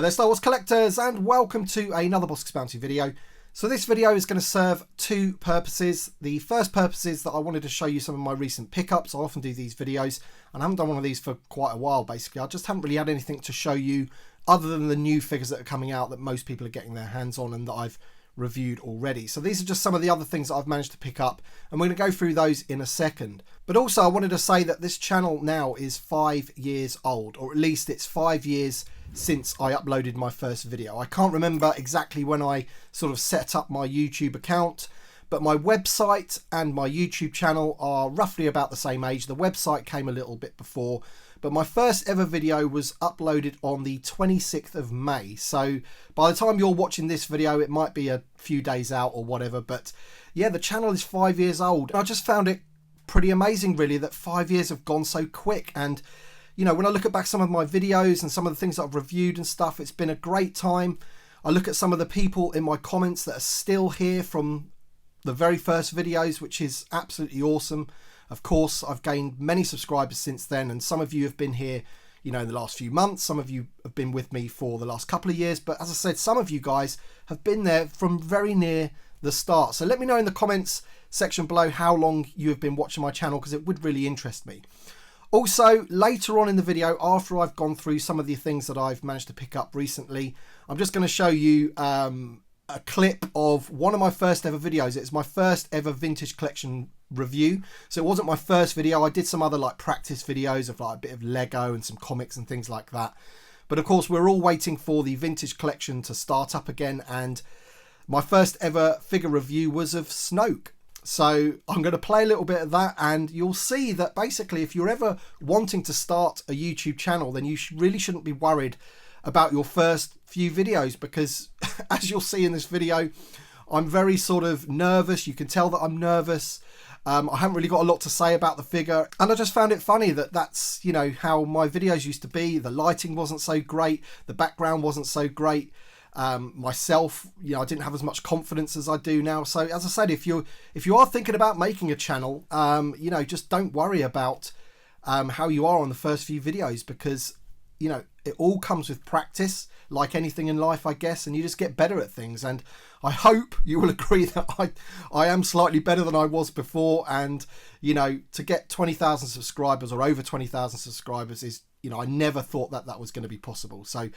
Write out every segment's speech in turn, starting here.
Hi there Star Wars collectors, and welcome to another Bossk Bounty video. So this video is going to serve two purposes. The first purpose is that I wanted to show you some of my recent pickups. I often do these videos and I haven't done one of these for quite a while basically. I just haven't really had anything to show you other than the new figures that are coming out that most people are getting their hands on and that I've reviewed already. So these are just some of the other things that I've managed to pick up, and we're going to go through those in a second. But also I wanted to say that this channel now is 5 years old, or at least it's 5 years since I uploaded my first video. I can't remember exactly when I sort of set up my YouTube account, but my website and my YouTube channel are roughly about the same age. The website came a little bit before, but my first ever video was uploaded on the 26th of May. So by the time you're watching this video, it might be a few days out or whatever. But yeah, the channel is 5 years old. I just found it pretty amazing, really, that 5 years have gone so quick. And, you know, when I look at back some of my videos and some of the things that I've reviewed and stuff, it's been a great time. I look at some of the people in my comments that are still here from the very first videos, which is absolutely awesome. Of course, I've gained many subscribers since then, and some of you have been here, you know, in the last few months. Some of you have been with me for the last couple of years, but as I said, some of you guys have been there from very near the start. So let me know in the comments section below how long you have been watching my channel, because it would really interest me. Also, later on in the video, after I've gone through some of the things that I've managed to pick up recently, I'm just going to show you a clip of one of my first ever videos. It's my first ever vintage collection review. So it wasn't my first video. I did some other like practice videos of like a bit of Lego and some comics and things like that. But of course, we're all waiting for the vintage collection to start up again. And my first ever figure review was of Snoke. So I'm going to play a little bit of that, and you'll see that basically if you're ever wanting to start a YouTube channel, then you really shouldn't be worried about your first few videos, because as you'll see in this video, I'm very sort of nervous. You can tell that I'm nervous. I haven't really got a lot to say about the figure, and I just found it funny that that's, you know, how my videos used to be. The lighting wasn't so great, the background wasn't so great. Myself, you know, I didn't have as much confidence as I do now. So as I said, if you are thinking about making a channel, you know, just don't worry about how you are on the first few videos, because, you know, it all comes with practice, like anything in life, I guess, and you just get better at things. And I hope you will agree that I am slightly better than I was before. And, you know, to get 20,000 subscribers or over 20,000 subscribers is, you know, I never thought that that was going to be possible. So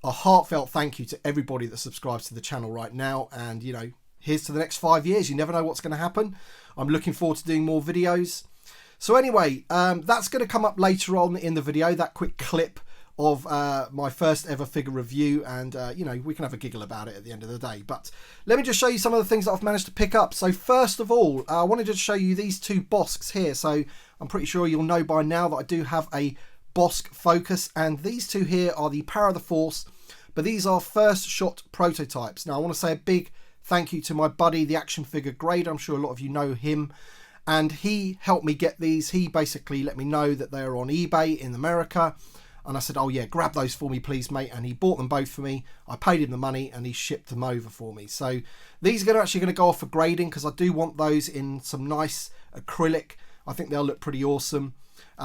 a heartfelt thank you to everybody that subscribes to the channel right now. And, you know, here's to the next 5 years. You never know what's going to happen. I'm looking forward to doing more videos. So anyway, that's going to come up later on in the video, that quick clip of my first ever figure review, and you know, we can have a giggle about it at the end of the day. But let me just show you some of the things that I've managed to pick up. So first of all, I wanted to show you these two Bosks here. So I'm pretty sure you'll know by now that I do have a Bossk Focus, and these two here are the Power of the Force, but these are first shot prototypes. Now I want to say a big thank you to my buddy, the action figure grader. I'm sure a lot of you know him, and he helped me get these. He basically let me know that they're on eBay in America, and I said, oh yeah, grab those for me please, mate. And he bought them both for me. I paid him the money and he shipped them over for me. So these are actually going to go off for grading, because I do want those in some nice acrylic. I think they'll look pretty awesome.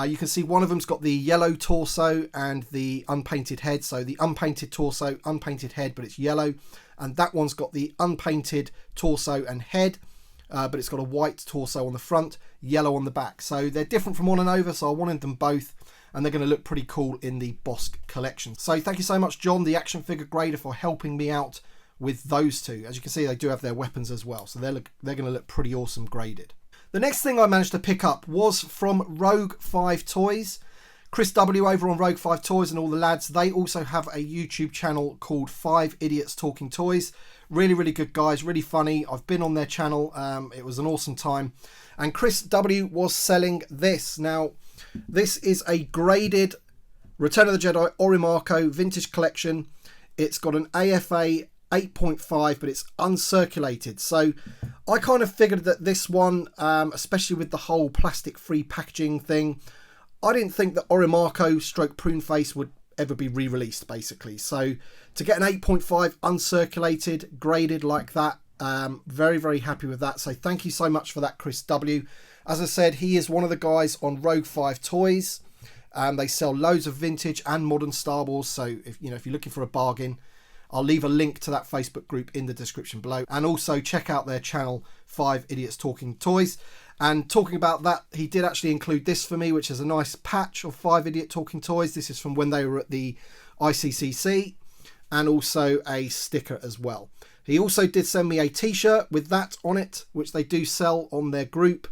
You can see one of them's got the yellow torso and the unpainted head. So the unpainted torso, unpainted head, but it's yellow. And that one's got the unpainted torso and head, but it's got a white torso on the front, yellow on the back. So they're different from one another, so I wanted them both, and they're going to look pretty cool in the Bossk collection. So thank you so much, John, the action figure grader, for helping me out with those two. As you can see, they do have their weapons as well, so they're going to look pretty awesome graded. The next thing I managed to pick up was from Rogue 5 Toys. Chris W over on Rogue 5 Toys and all the lads, they also have a YouTube channel called 5 Idiots Talking Toys. Really, really good guys, really funny. I've been on their channel. It was an awesome time. And Chris W was selling this. Now, this is a graded Return of the Jedi Orimarrko vintage collection. It's got an AFA 8.5, but it's uncirculated. So I kind of figured that this one, especially with the whole plastic-free packaging thing, I didn't think that Orimarrko stroke Prune Face would ever be re-released, basically. So to get an 8.5 uncirculated, graded like that, very, very happy with that. So thank you so much for that, Chris W. As I said, he is one of the guys on Rogue 5 Toys. They sell loads of vintage and modern Star Wars. So if you're looking for a bargain, I'll leave a link to that Facebook group in the description below. And also check out their channel, 5 Idiots Talking Toys. And talking about that, he did actually include this for me, which is a nice patch of 5 Idiot Talking Toys. This is from when they were at the ICCC, and also a sticker as well. He also did send me a t-shirt with that on it, which they do sell on their group.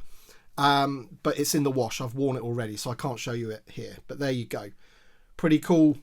But it's in the wash. I've worn it already, so I can't show you it here. But there you go. Pretty cool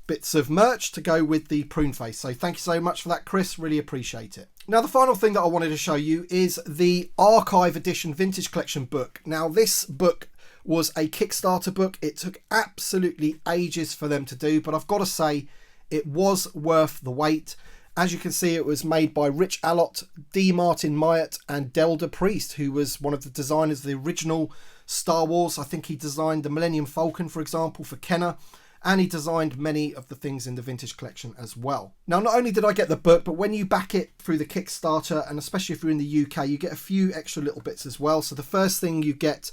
bits of merch to go with the Prune Face. So thank you so much for that, Chris. Really appreciate it. Now, the final thing that I wanted to show you is the Archive Edition Vintage Collection book. Now, this book was a Kickstarter book. It took absolutely ages for them to do, but I've got to say it was worth the wait. As you can see, it was made by Rich Allott, D. Martin Myatt, and Delda Priest, who was one of the designers of the original Star Wars. I think he designed the Millennium Falcon, for example, for Kenner. And he designed many of the things in the vintage collection as well. Now, not only did I get the book, but when you back it through the Kickstarter, and especially if you're in the UK, you get a few extra little bits as well. So the first thing you get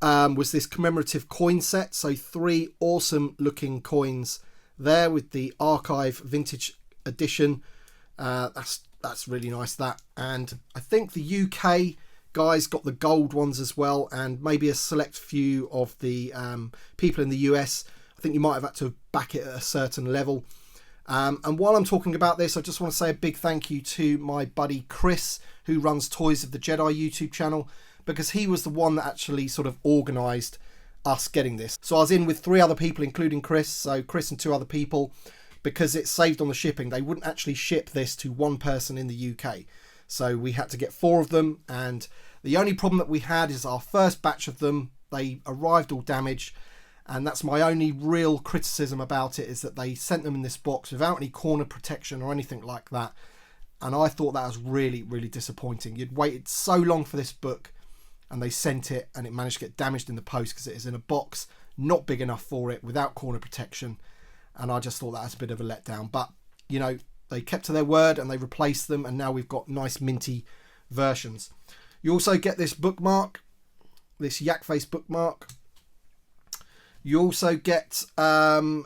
was this commemorative coin set. So 3 awesome looking coins there with the Archive Vintage Edition. That's really nice, that. And I think the UK guys got the gold ones as well, and maybe a select few of the people in the US. I think you might have had to back it at a certain level. And while I'm talking about this, I just want to say a big thank you to my buddy Chris, who runs Toys of the Jedi YouTube channel, because he was the one that actually sort of organised us getting this. So I was in with 3 other people, including Chris, so Chris and 2 other people, because it saved on the shipping. They wouldn't actually ship this to one person in the UK. So we had to get 4 of them, and the only problem that we had is our first batch of them, they arrived all damaged. And that's my only real criticism about it, is that they sent them in this box without any corner protection or anything like that. And I thought that was really, really disappointing. You'd waited so long for this book and they sent it, and it managed to get damaged in the post because it is in a box not big enough for it, without corner protection. And I just thought that was a bit of a letdown. But, you know, they kept to their word and they replaced them, and now we've got nice minty versions. You also get this bookmark, this yak face bookmark. You also get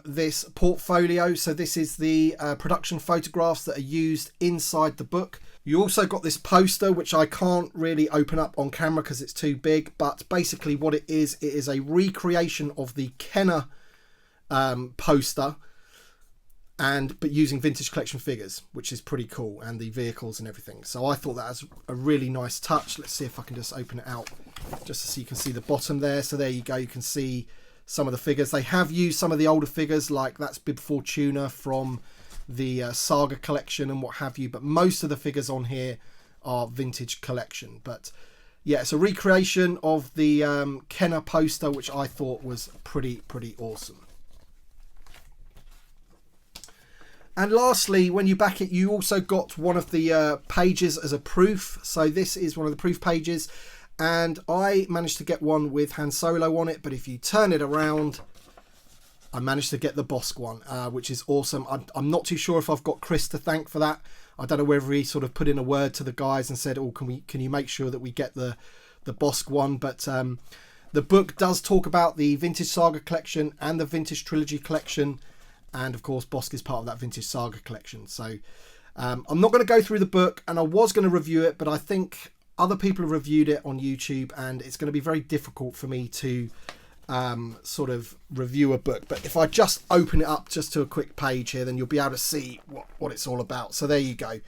this portfolio. So this is the production photographs that are used inside the book. You also got this poster, which I can't really open up on camera because it's too big. But basically what it is a recreation of the Kenner poster, but using vintage collection figures, which is pretty cool, and the vehicles and everything. So I thought that was a really nice touch. Let's see if I can just open it out just so you can see the bottom there. So there you go. You can see some of the figures. They have used some of the older figures, like that's Bib Fortuna from the Saga collection and what have you, but most of the figures on here are vintage collection. But yeah, it's a recreation of the Kenner poster, which I thought was pretty awesome. And lastly, when you back it, you also got one of the pages as a proof. So this is one of the proof pages, and I managed to get one with Han Solo on it, but if you turn it around, I managed to get the Bossk one, which is awesome. I'm not too sure if I've got Chris to thank for that. I don't know whether he sort of put in a word to the guys and said, oh, can you make sure that we get the Bossk one? But the book does talk about the Vintage Saga collection and the Vintage Trilogy collection, and of course Bossk is part of that Vintage Saga collection. So I'm not going to go through the book, and I was going to review it, but I think other people have reviewed it on YouTube, and it's going to be very difficult for me to sort of review a book. But if I just open it up just to a quick page here, then you'll be able to see what it's all about. So there you go.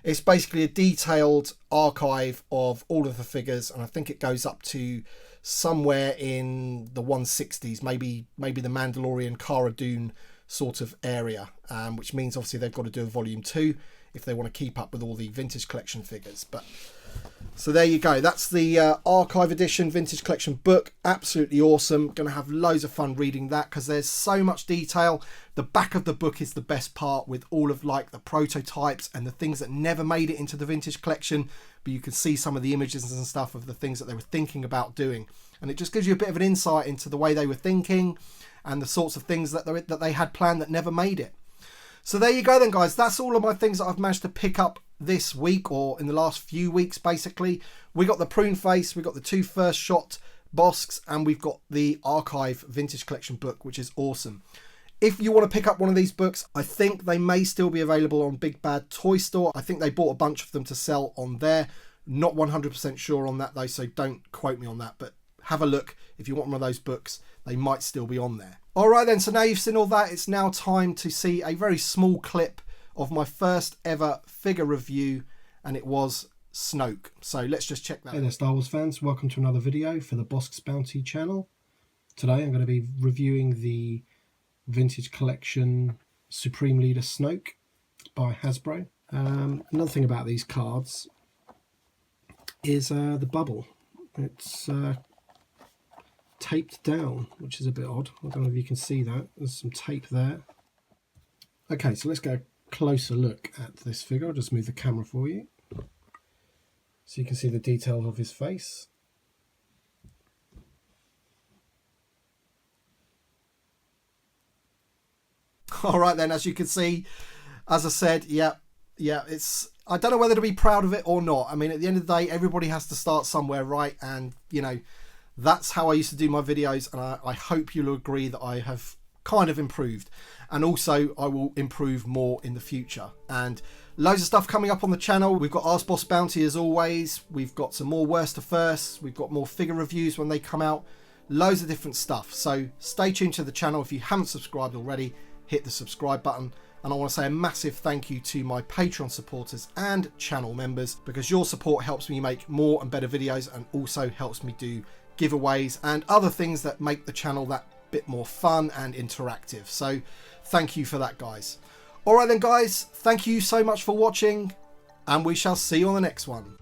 It's basically a detailed archive of all of the figures, and I think it goes up to somewhere in the 160s, maybe the Mandalorian Cara Dune sort of area, which means obviously they've got to do a volume 2 if they want to keep up with all the vintage collection figures. But so there you go. That's the Archive Edition Vintage Collection book. Absolutely awesome. Going to have loads of fun reading that because there's so much detail. The back of the book is the best part, with all of like the prototypes and the things that never made it into the vintage collection, but you can see some of the images and stuff of the things that they were thinking about doing, and it just gives you a bit of an insight into the way they were thinking and the sorts of things that they had planned that never made it. So there you go then, guys. That's all of my things that I've managed to pick up this week, or in the last few weeks basically. We got the Prune Face, we got the 2 first shot Bosks, and we've got the Archive Vintage Collection book, which is awesome. If you want to pick up one of these books, I think they may still be available on Big Bad Toy Store. I think they bought a bunch of them to sell on there. Not 100% sure on that though, so don't quote me on that, but have a look. If you want one of those books, they might still be on there. All right then, so now you've seen all that, it's now time to see a very small clip of my first ever figure review, and it was Snoke. So let's just check that out. Hey there Star Wars fans, welcome to another video for the Bossk's Bounty channel. Today I'm going to be reviewing the Vintage Collection Supreme Leader Snoke by Hasbro. Another thing about these cards is the bubble. It's taped down, which is a bit odd. I don't know if you can see that. There's some tape there. Okay, so let's get a closer look at this figure. I'll just move the camera for you so you can see the detail of his face. All right then, as you can see, as I said, yeah, it's, I don't know whether to be proud of it or not. I mean, at the end of the day, everybody has to start somewhere, right? And, you know, that's how I used to do my videos, and I hope you'll agree that I have kind of improved. And also, I will improve more in the future. And loads of stuff coming up on the channel. We've got Ask Boss Bounty as always. We've got some more Worst to First. We've got more figure reviews when they come out. Loads of different stuff. So stay tuned to the channel. If you haven't subscribed already, hit the subscribe button. And I want to say a massive thank you to my Patreon supporters and channel members, because your support helps me make more and better videos, and also helps me do giveaways and other things that make the channel that bit more fun and interactive. So thank you for that, guys. All right then guys, thank you so much for watching, and we shall see you on the next one.